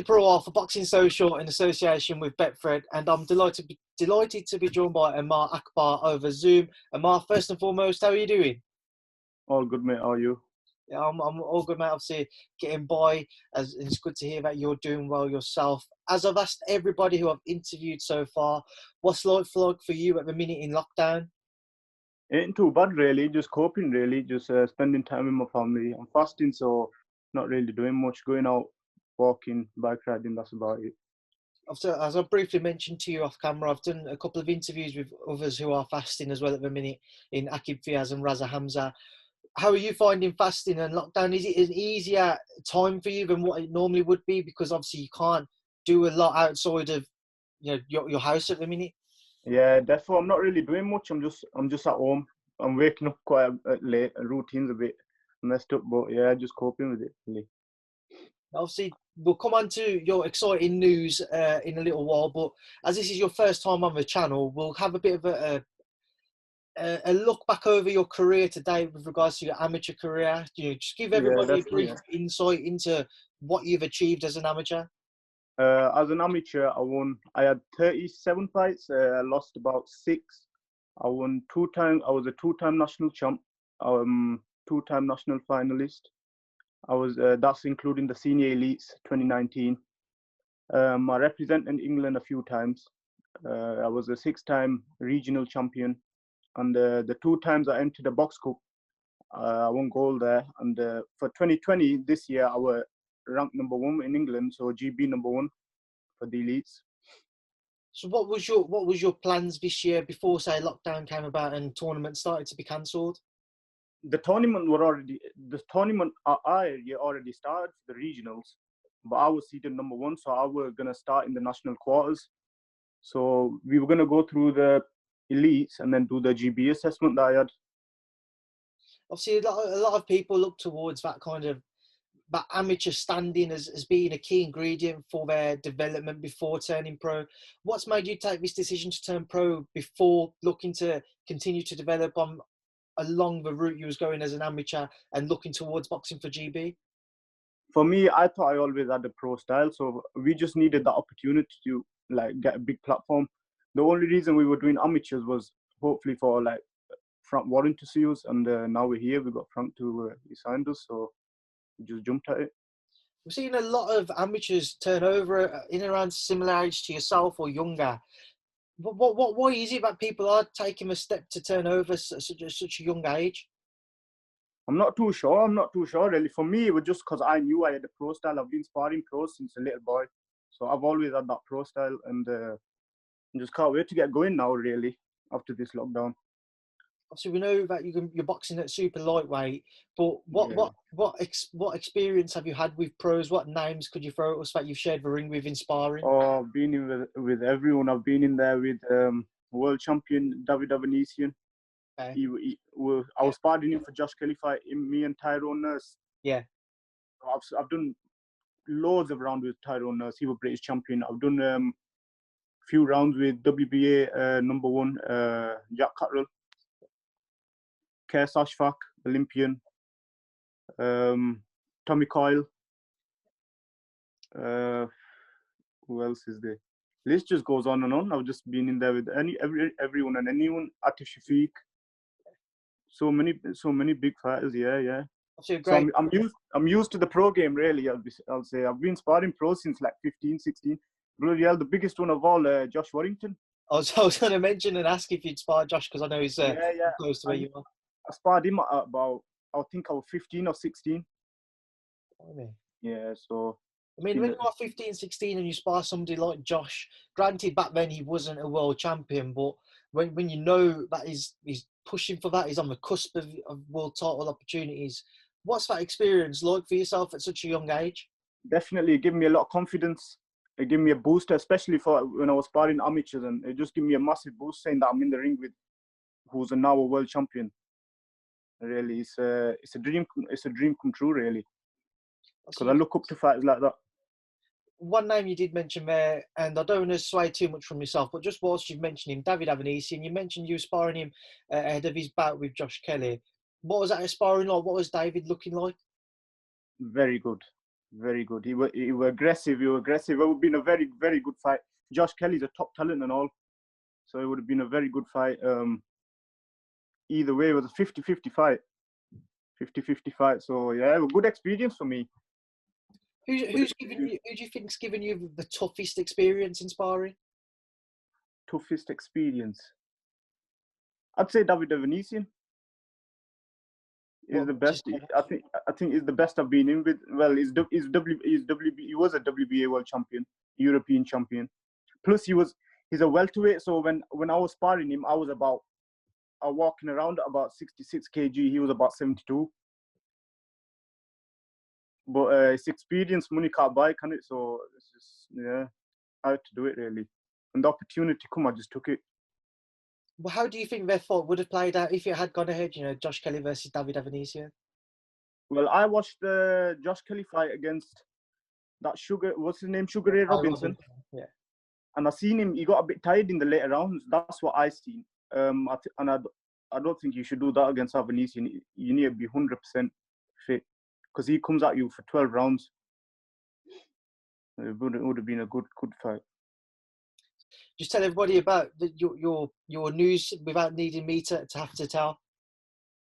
Purewal for Boxing Social in association with Betfred, and I'm delighted to be joined by Amaar Akbar over Zoom. Amaar, first and foremost, how are you doing? All good, mate. How are you? Yeah, I'm all good, mate. Obviously, getting by. As it's good to hear that you're doing well yourself. As I've asked everybody who I've interviewed so far, what's life like for you at the minute in lockdown? Ain't too bad, really. Just coping, really. Just spending time with my family. I'm fasting, so not really doing much. Going out, walking, bike riding. That's about it. As I briefly mentioned to you off camera, I've done a couple of interviews with others who are fasting as well at the minute in Akib Fiaz and Raza Hamza. How are you finding fasting and lockdown? Is it an easier time for you than what it normally would be? Because obviously you can't do a lot outside of your house at the minute. Yeah, therefore I'm not really doing much. I'm just at home. I'm waking up quite late. Routine's a bit messed up, but yeah, just coping with it. Really. Obviously, we'll come on to your exciting news in a little while. But as this is your first time on the channel, we'll have a bit of a look back over your career today with regards to your amateur career. Just give Yeah, everybody a definitely. brief insight into what you've achieved as an amateur. As an amateur, I had 37 fights. I lost about 6. I won 2 times. I was a 2-time national champ. 2-time national finalist. That's including the senior elites 2019. I represented England a few times. I was a 6-time regional champion, and the 2 times I entered the box cup, I won gold there. And for 2020, this year, I was ranked number 1 in England, so GB number 1 for the elites. So what was your plans this year before, say, lockdown came about and tournaments started to be cancelled? The tournament I already started the regionals, but I was seeded number 1, so I was gonna start in the national quarters. So we were gonna go through the elites and then do the GB assessment that I had. Obviously, a lot of people look towards that kind of that amateur standing as being a key ingredient for their development before turning pro. What's made you take this decision to turn pro before looking to continue to develop along the route you was going as an amateur and looking towards boxing for GB? For me, I thought I always had a pro style, so we just needed the opportunity to get a big platform. The only reason we were doing amateurs was hopefully for Frank Warrington to see us, and now we're here. We got Frank to he signed us, so we just jumped at it. We've seen a lot of amateurs turn over in around similar age to yourself or younger. Why is it that people are taking a step to turn over at such a young age? I'm not too sure really. For me, it was just because I knew I had a pro style. I've been sparring pro since a little boy, so I've always had that pro style, and just can't wait to get going now. Really, after this lockdown. Obviously, we know that you're boxing at super lightweight, but what experience have you had with pros? What names could you throw at us that you've shared the ring with in sparring? Oh, I've been in with everyone. I've been in there with world champion David Avanesian. Okay. I was sparring him for Josh Kelly fight. Me and Tyrone Nurse. Yeah. I've done loads of rounds with Tyrone Nurse. He was British champion. I've done few rounds with WBA number 1 Jack Cottrell. Kes Ashfaq, Olympian. Tommy Coyle. Who else is there? List just goes on and on. I've just been in there with everyone and anyone. Atif Shafiq. So many big fighters. Yeah. So I'm used to the pro game, really. I'll say I've been sparring pro since 15, 16. Bloody hell, the biggest one of all, Josh Warrington. I was going to mention and ask if you'd spar Josh because I know he's close to where you are. I sparred him at about, I think I was 15 or 16. Oh, yeah, so. I mean, when you are 15, 16 and you spar somebody like Josh, granted back then he wasn't a world champion, but when you know that he's pushing for that, he's on the cusp of world title opportunities, what's that experience like for yourself at such a young age? Definitely, it gave me a lot of confidence. It gave me a boost, especially for when I was sparring amateurs, and it just gave me a massive boost saying that I'm in the ring with who's now a world champion. Really, it's a dream come true, really. Because I look up to fighters like that. One name you did mention there, and I don't want to sway too much from yourself, but just whilst you've mentioned him, David Avanesian, you mentioned you were sparring him ahead of his bout with Josh Kelly. What was that sparring like? What was David looking like? Very good. Very good. He were aggressive. He were aggressive. It would have been a very, very good fight. Josh Kelly's a top talent and all. So it would have been a very good fight. Either way, it was a 50-50 fight. 50-50 fight. So yeah, it was a good experience for me. Who's given you? Who do you think's given you the toughest experience in sparring? Toughest experience. I'd say David Evanesian is the best. I think is the best I've been in with. Well, he was a WBA world champion, European champion. Plus he's a welterweight. So when I was sparring him, I was walking around at about 66 kg. He was about 72. But it's experience, money can't buy, can it? So it's just, yeah, I had to do it really. And the opportunity come, I just took it. Well, how do you think their fight would have played out if it had gone ahead? You know, Josh Kelly versus David Evanesian. Well, I watched the Josh Kelly fight against that what's his name? Sugar Ray Robinson. Yeah. And I seen him. He got a bit tired in the later rounds. That's what I seen. I don't think you should do that against Evanesian. You need to be 100% fit because he comes at you for 12 rounds. It would have been a good fight. Just tell everybody about your news without needing me to have to tell.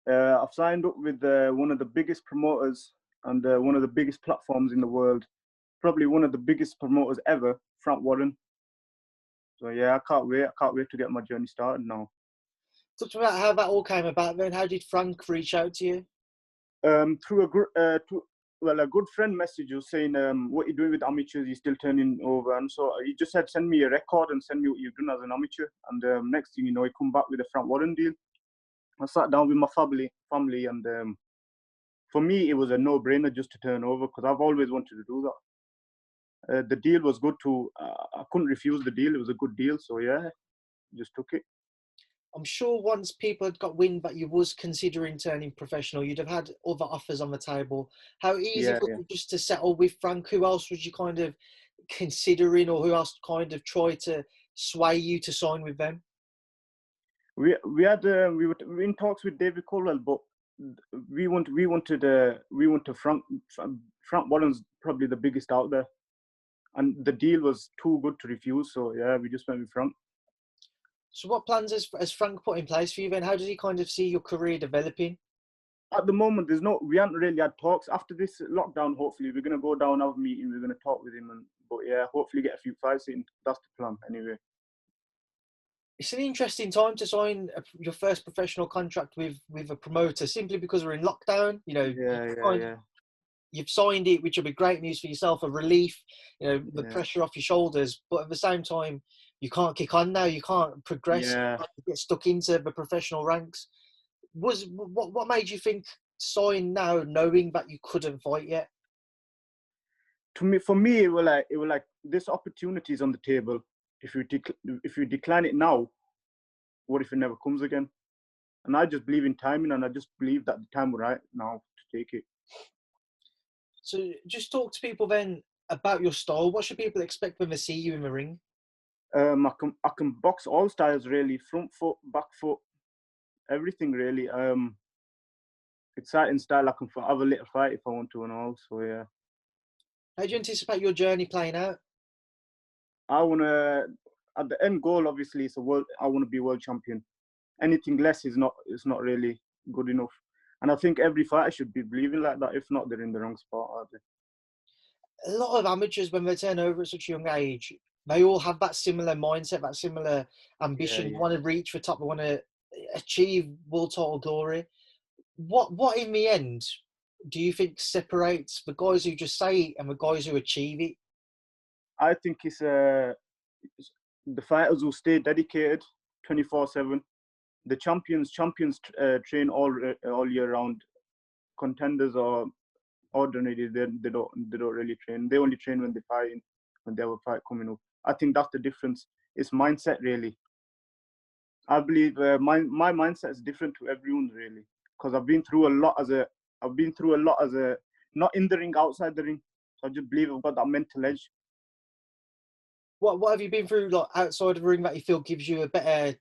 I've signed up with one of the biggest promoters and one of the biggest platforms in the world. Probably one of the biggest promoters ever, Frank Warren. So yeah, I can't wait to get my journey started now. Talk to me about how that all came about then. How did Frank reach out to you? Through a good friend message you saying, what you're doing with amateurs, you're still turning over. And so he just said, send me a record and send me what you've done as an amateur. And next thing you know, he come back with a Frank Warren deal. I sat down with my family and for me, it was a no-brainer just to turn over because I've always wanted to do that. The deal was good too. I couldn't refuse the deal. It was a good deal. So yeah, just took it. I'm sure once people had got wind that you was considering turning professional, you'd have had other offers on the table. How easy was it just to settle with Frank? Who else was you kind of considering, or who else kind of tried to sway you to sign with them? We were in talks with David Colwell, but we wanted Frank. Frank Warren's probably the biggest out there, and the deal was too good to refuse. So yeah, we just went with Frank. So what plans has Frank put in place for you then? How does he kind of see your career developing? At the moment, we haven't really had talks. After this lockdown, hopefully, we're going to go down, have a meeting, we're going to talk with him. But yeah, hopefully get a few fights in. That's the plan anyway. It's an interesting time to sign your first professional contract with a promoter simply because we're in lockdown. You know, you've signed it, which will be great news for yourself, a relief, you know, the pressure off your shoulders. But at the same time, you can't kick on now. You can't progress. You can't get stuck into the professional ranks. What made you think sign now, knowing that you couldn't fight yet? For me, it was like this opportunity is on the table. If you decline it now, what if it never comes again? And I just believe in timing, and I just believe that the time was right now to take it. So just talk to people then about your style. What should people expect when they see you in the ring? I can box all styles really, front foot, back foot, everything really. Exciting style. I can have a little fight if I want to and all. So yeah. How do you anticipate your journey playing out? I wanna, at the end goal, obviously, I want to be world champion. Anything less is not really good enough. And I think every fighter should be believing like that. If not, they're in the wrong spot, aren't they? A lot of amateurs, when they turn over at such a young age, they all have that similar mindset, that similar ambition. They want to reach the top. They want to achieve world title glory. What in the end do you think separates the guys who just say it and the guys who achieve it? I think it's the fighters who stay dedicated 24/7. The champions train all year round. Contenders or ordinary, they don't really train. They only train when they fight, when they have a fight coming up. I think that's the difference. It's mindset really. I believe my mindset is different to everyone's really, because I've been through a lot as a not in the ring, outside the ring. So I just believe I've got that mental edge. What have you been through like outside of the ring that you feel gives you a better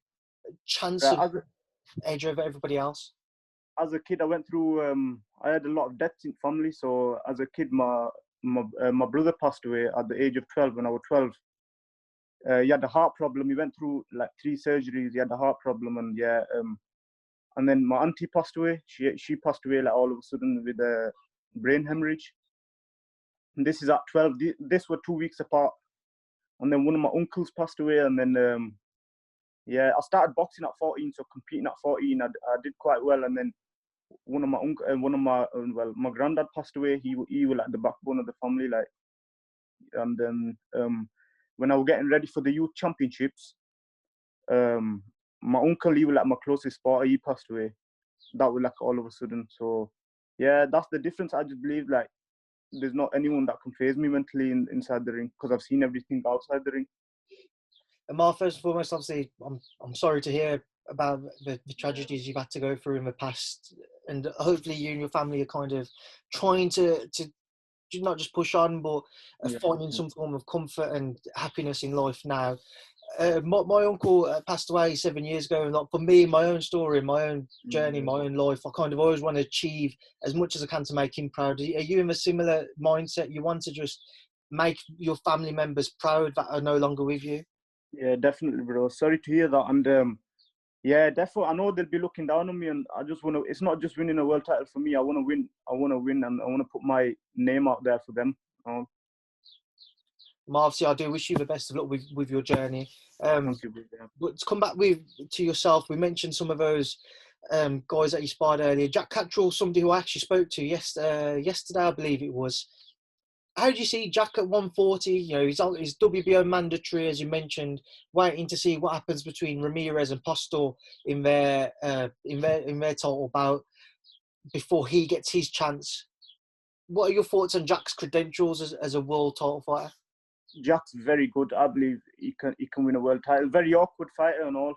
chance of edge over everybody else? As a kid, I went through. I had a lot of deaths in family. So as a kid, my my brother passed away at the age of 12 when I was 12. He had a heart problem. He went through like 3 surgeries. He had a heart problem, and and then my auntie passed away. She passed away like all of a sudden with a brain hemorrhage. And this is at 12. This were 2 weeks apart. And then one of my uncles passed away, and then I started boxing at 14, so competing at 14, I did quite well. And then my granddad passed away. He was like the backbone of the family, like. And then when I was getting ready for the youth championships, my uncle, he was like my closest spotter. He passed away. That was like all of a sudden. So yeah, that's the difference. I just believe like there's not anyone that can phase me mentally inside the ring, because I've seen everything outside the ring. Amaar, first and foremost, obviously, I'm sorry to hear about the tragedies you've had to go through in the past, and hopefully you and your family are kind of trying to not just push on, but finding some form of comfort and happiness in life now. My uncle passed away 7 years ago, and like for me, my own story, my own journey, my own life, I kind of always want to achieve as much as I can to make him proud. Are you in a similar mindset? You want to just make your family members proud that are no longer with you? Yeah, definitely, bro. Sorry to hear that. And yeah, definitely. I know they'll be looking down on me, and I just want to. It's not just winning a world title for me. I want to win. I want to win, and I want to put my name out there for them. Obviously, I do wish you the best of luck with your journey. Thank you, bro. But to come back to yourself, we mentioned some of those guys that you sparred earlier. Jack Cattrall, somebody who I actually spoke to yesterday, I believe it was. How do you see Jack at 140? You know, he's WBO mandatory, as you mentioned, waiting to see what happens between Ramirez and Postel in their title bout before he gets his chance. What are your thoughts on Jack's credentials as a world title fighter? Jack's very good. I believe he can win a world title. Very awkward fighter and all.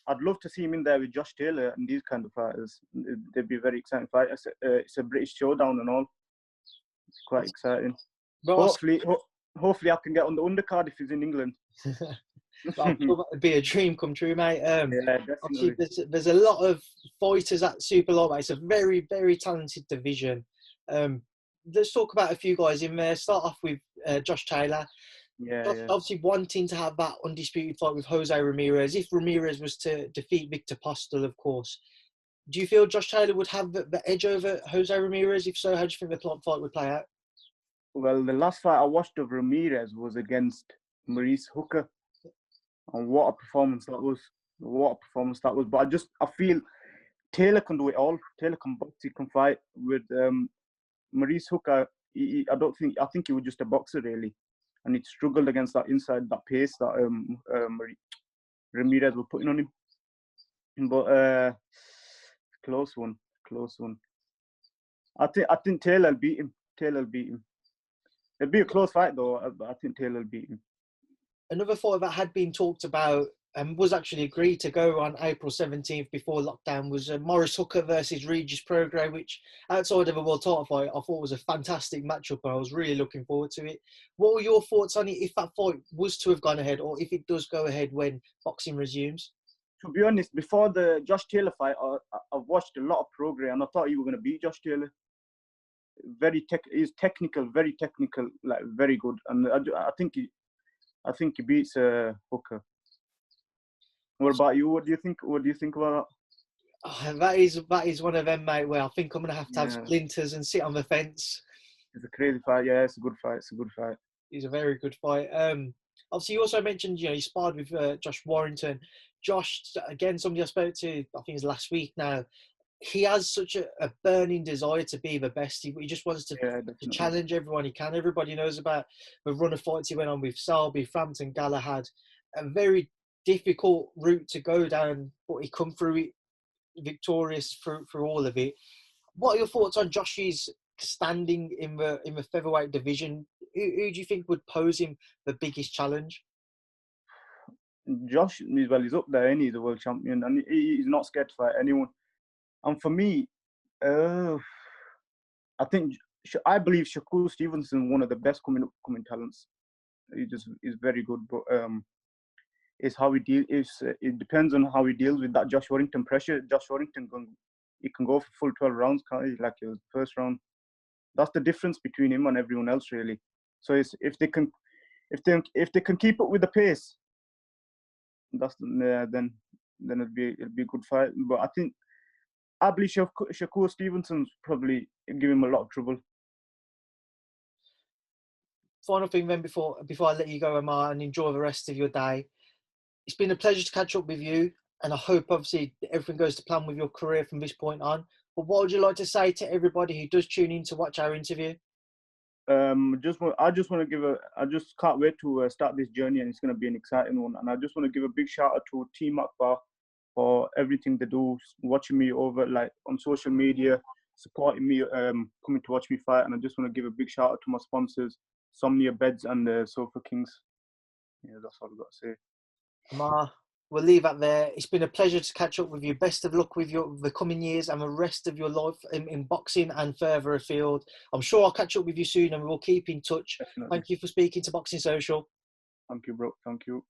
I'd love to see him in there with Josh Taylor and these kind of fighters. They'd be very exciting fighters. It's a British showdown and all. It's quite exciting. Hopefully I can get on the undercard if he's in England. That'd be a dream come true, mate. Yeah, definitely. Obviously, there's a lot of fighters at super lightweight. It's a very, very talented division. Let's talk about a few guys in there. Start off with Josh Taylor. Obviously wanting to have that undisputed fight with Jose Ramirez. If Ramirez was to defeat Victor Postel, of course. Do you feel Josh Taylor would have the edge over Jose Ramirez? If so, how do you think the fight would play out? Well, the last fight I watched of Ramirez was against Maurice Hooker. And what a performance that was. But I feel Taylor can do it all. Taylor can box, he can fight. With Maurice Hooker, I think he was just a boxer, really. And he struggled against that pace that Ramirez was putting on him. But close one. I think Taylor will beat him. It'll be a close fight though, but I think Taylor will beat him. Another fight that had been talked about and was actually agreed to go on April 17th before lockdown was Maurice Hooker versus Regis Prograis, which outside of a world title fight, I thought was a fantastic matchup and I was really looking forward to it. What were your thoughts on it if that fight was to have gone ahead, or if it does go ahead when boxing resumes? To be honest, before the Josh Taylor fight, I've watched a lot of Prograis and I thought he was going to beat Josh Taylor. He's technical, very technical, like very good. And I think he beats Hooker. What about you? What do you think about that? That is one of them, mate, where I think I'm going to have splinters and sit on the fence. It's a crazy fight. Yeah, it's a good fight. It's a very good fight. Obviously, you also mentioned, you sparred with Josh Warrington. Josh, again, somebody I spoke to, I think it was last week now. He has such a burning desire to be the best. He just wants to challenge everyone he can. Everybody knows about the run of fights he went on with Selby, Frampton, Galahad. A very difficult route to go down, but he come through it victorious through all of it. What are your thoughts on Josh's standing in the featherweight division? Who do you think would pose him the biggest challenge? Josh, he's up there, and he's a world champion, and he's not scared to fight anyone. And for me, I believe Shakur Stevenson, one of the best coming talents. He's very good, but it's how he deals. It depends on how he deals with that Josh Warrington pressure. Josh Warrington can go for full 12 rounds, can't he? Like it was the first round. that's the difference between him and everyone else, really. So it's, if they can keep up with the pace, that's then it'll be a good fight. But I believe Shakur Stevenson's probably give him a lot of trouble. Final thing then, before I let you go, Amaar, and enjoy the rest of your day. It's been a pleasure to catch up with you, and I hope obviously everything goes to plan with your career from this point on. But what would you like to say to everybody who does tune in to watch our interview? I just want to I just can't wait to start this journey, and it's going to be an exciting one. And I just want to give a big shout out to Team Akbar for everything they do, watching me over like on social media, supporting me, coming to watch me fight. And I just want to give a big shout out to my sponsors, Somnia Beds and Sofa Kings. Yeah, that's all I've got to say. Amaar, we'll leave that there. It's been a pleasure to catch up with you. Best of luck with the coming years and the rest of your life in boxing and further afield. I'm sure I'll catch up with you soon, and we'll keep in touch. Definitely. Thank you for speaking to Boxing Social. Thank you, bro. Thank you.